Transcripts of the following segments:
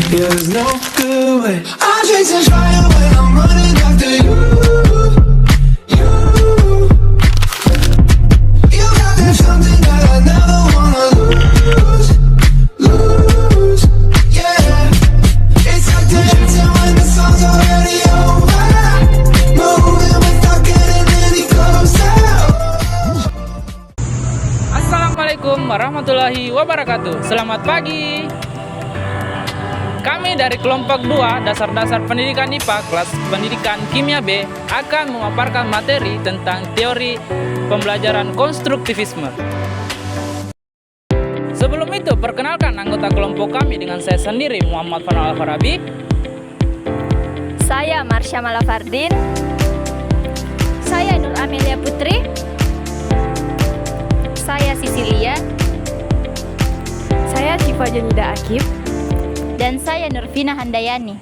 Yeah, there's no good way. I'm chasing fire when I'm running after you. You, you got that something that I never wanna lose, lose. Yeah, it's like dancing when the song's already over. Moving without getting any closer. Assalamualaikum warahmatullahi wabarakatuh. Selamat pagi. Kami dari kelompok 2 Dasar-Dasar Pendidikan IPA kelas Pendidikan Kimia B akan memaparkan materi tentang teori pembelajaran konstruktivisme. Sebelum itu, perkenalkan anggota kelompok kami dengan saya sendiri, Muhammad Fanal Al-Farabi. Saya Marsha Malafardin. Saya Nur Amelia Putri. Saya Sisilia. Saya Syifa Janida Akif. Dan saya Nurvina Handayani.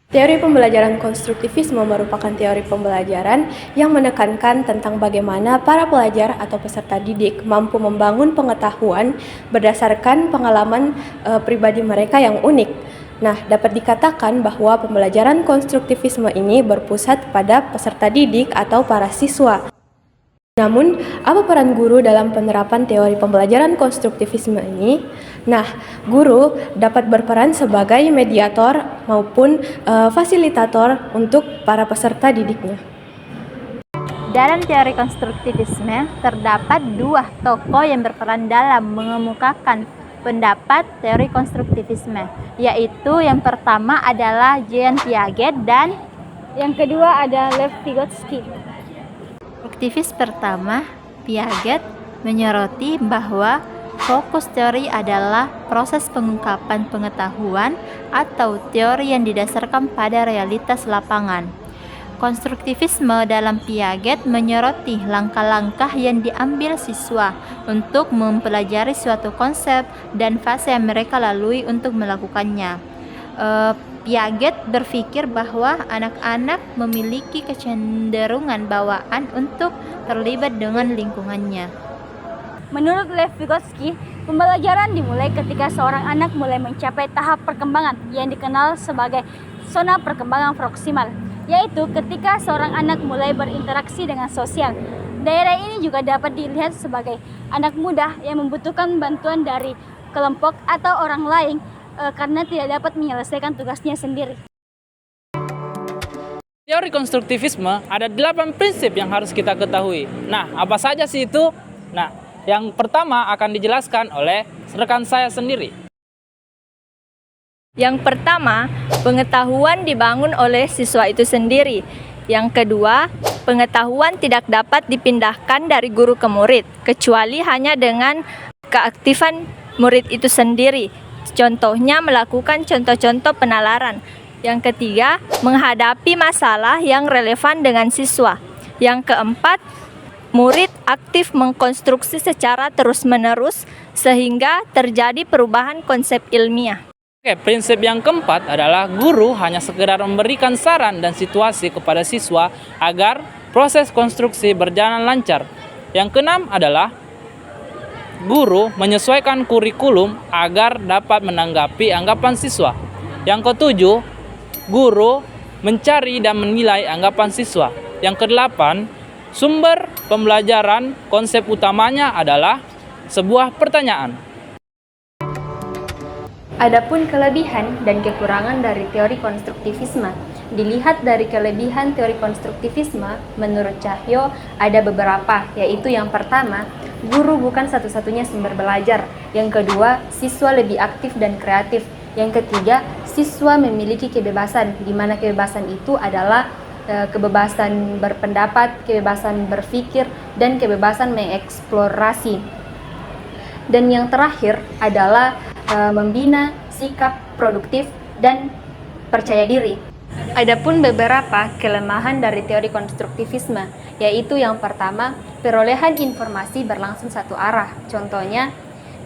Teori pembelajaran konstruktivisme merupakan teori pembelajaran yang menekankan tentang bagaimana para pelajar atau peserta didik mampu membangun pengetahuan berdasarkan pengalaman pribadi mereka yang unik. Nah, dapat dikatakan bahwa pembelajaran konstruktivisme ini berpusat pada peserta didik atau para siswa. Namun, apa peran guru dalam penerapan teori pembelajaran konstruktivisme ini? Nah, guru dapat berperan sebagai mediator maupun fasilitator untuk para peserta didiknya. Dalam teori konstruktivisme, terdapat dua tokoh yang berperan dalam mengemukakan pendapat teori konstruktivisme, yaitu yang pertama adalah Jean Piaget dan yang kedua adalah Lev Vygotsky. Konstruktivis pertama, Piaget, menyoroti bahwa fokus teori adalah proses pengungkapan pengetahuan atau teori yang didasarkan pada realitas lapangan. Konstruktivisme dalam Piaget menyoroti langkah-langkah yang diambil siswa untuk mempelajari suatu konsep dan fase yang mereka lalui untuk melakukannya. Piaget berpikir bahwa anak-anak memiliki kecenderungan bawaan untuk terlibat dengan lingkungannya. Menurut Lev Vygotsky, pembelajaran dimulai ketika seorang anak mulai mencapai tahap perkembangan yang dikenal sebagai zona perkembangan proksimal, yaitu ketika seorang anak mulai berinteraksi dengan sosial. Daerah ini juga dapat dilihat sebagai anak muda yang membutuhkan bantuan dari kelompok atau orang lain karena tidak dapat menyelesaikan tugasnya sendiri. Teori konstruktivisme ada 8 prinsip yang harus kita ketahui. Nah, apa saja sih itu? Nah, yang pertama akan dijelaskan oleh rekan saya sendiri. Yang pertama, pengetahuan dibangun oleh siswa itu sendiri. Yang kedua, pengetahuan tidak dapat dipindahkan dari guru ke murid, kecuali hanya dengan keaktifan murid itu sendiri. Contohnya melakukan contoh-contoh penalaran. Yang ketiga, menghadapi masalah yang relevan dengan siswa. Yang keempat, murid aktif mengkonstruksi secara terus-menerus sehingga terjadi perubahan konsep ilmiah. Oke, prinsip yang keempat adalah guru hanya sekedar memberikan saran dan situasi kepada siswa agar proses konstruksi berjalan lancar. Yang keenam adalah guru menyesuaikan kurikulum agar dapat menanggapi anggapan siswa. Yang ketujuh, guru mencari dan menilai anggapan siswa. Yang kedelapan, sumber pembelajaran konsep utamanya adalah sebuah pertanyaan. Adapun kelebihan dan kekurangan dari teori konstruktivisme. Dilihat dari kelebihan teori konstruktivisme, menurut Cahyo ada beberapa, yaitu yang pertama, guru bukan satu-satunya sumber belajar. Yang kedua, siswa lebih aktif dan kreatif. Yang ketiga, siswa memiliki kebebasan, di mana kebebasan itu adalah kebebasan berpendapat, kebebasan berpikir, dan kebebasan mengeksplorasi. Dan yang terakhir adalah membina sikap produktif dan percaya diri. Adapun beberapa kelemahan dari teori konstruktivisme, yaitu yang pertama, perolehan informasi berlangsung satu arah. Contohnya,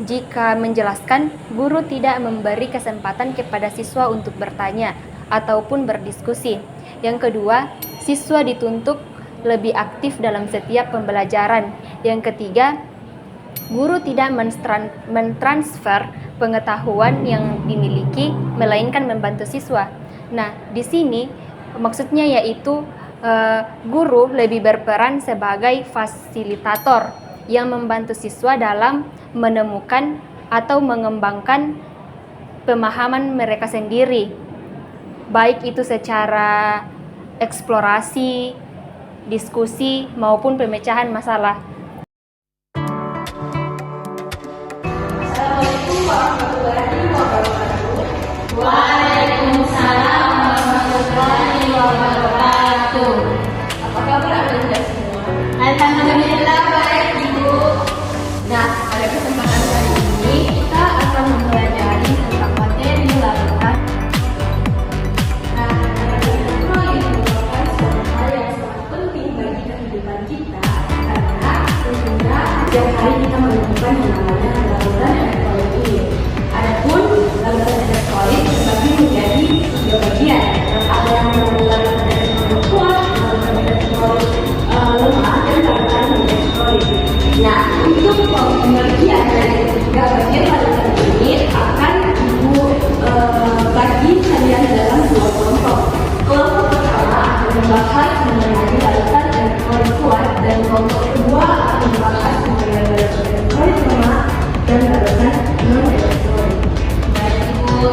jika menjelaskan, guru tidak memberi kesempatan kepada siswa untuk bertanya ataupun berdiskusi. Yang kedua, siswa dituntut lebih aktif dalam setiap pembelajaran. Yang ketiga, Guru tidak mentransfer pengetahuan yang dimiliki, melainkan membantu siswa. Nah, di sini maksudnya yaitu guru lebih berperan sebagai fasilitator yang membantu siswa dalam menemukan atau mengembangkan pemahaman mereka sendiri, baik itu secara eksplorasi, diskusi, maupun pemecahan masalah. Waalaikumsalam warahmatullahi wabarakatuh. Apa kabar Anda semua? Alhamdulillah baik, Ibu. Nah, pada kesempatan kali ini kita akan mempelajari tentang materi larutan. Nah, itu merupakan suatu hal yang sangat penting bagi kehidupan kita karena tentunya setiap hari kita menemukan yang namanya larutan elektrolit ini. Adapun larutan elektrolit terbagi menjadi 3 bagian. Ada yang menggunakan elektrolit kuat, larutan elektrolit lemah, dan larutan elektrolit. Nah, untuk pembagian dari 3 bagian larutan ini akan Ibu bagi kalian dalam 2 kelompok. Kelompok pertama akan membahas mengenai larutan elektrolit kuat, dan kelompok kedua akan membahas mengenai larutan elektrolit lemah dan larutan non elektrolit. Baik, Ibu.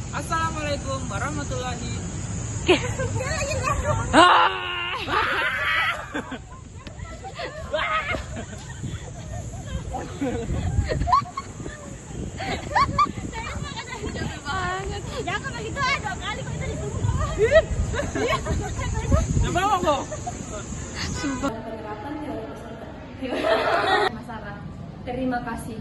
Assalamualaikum warahmatullahi Terima kasih.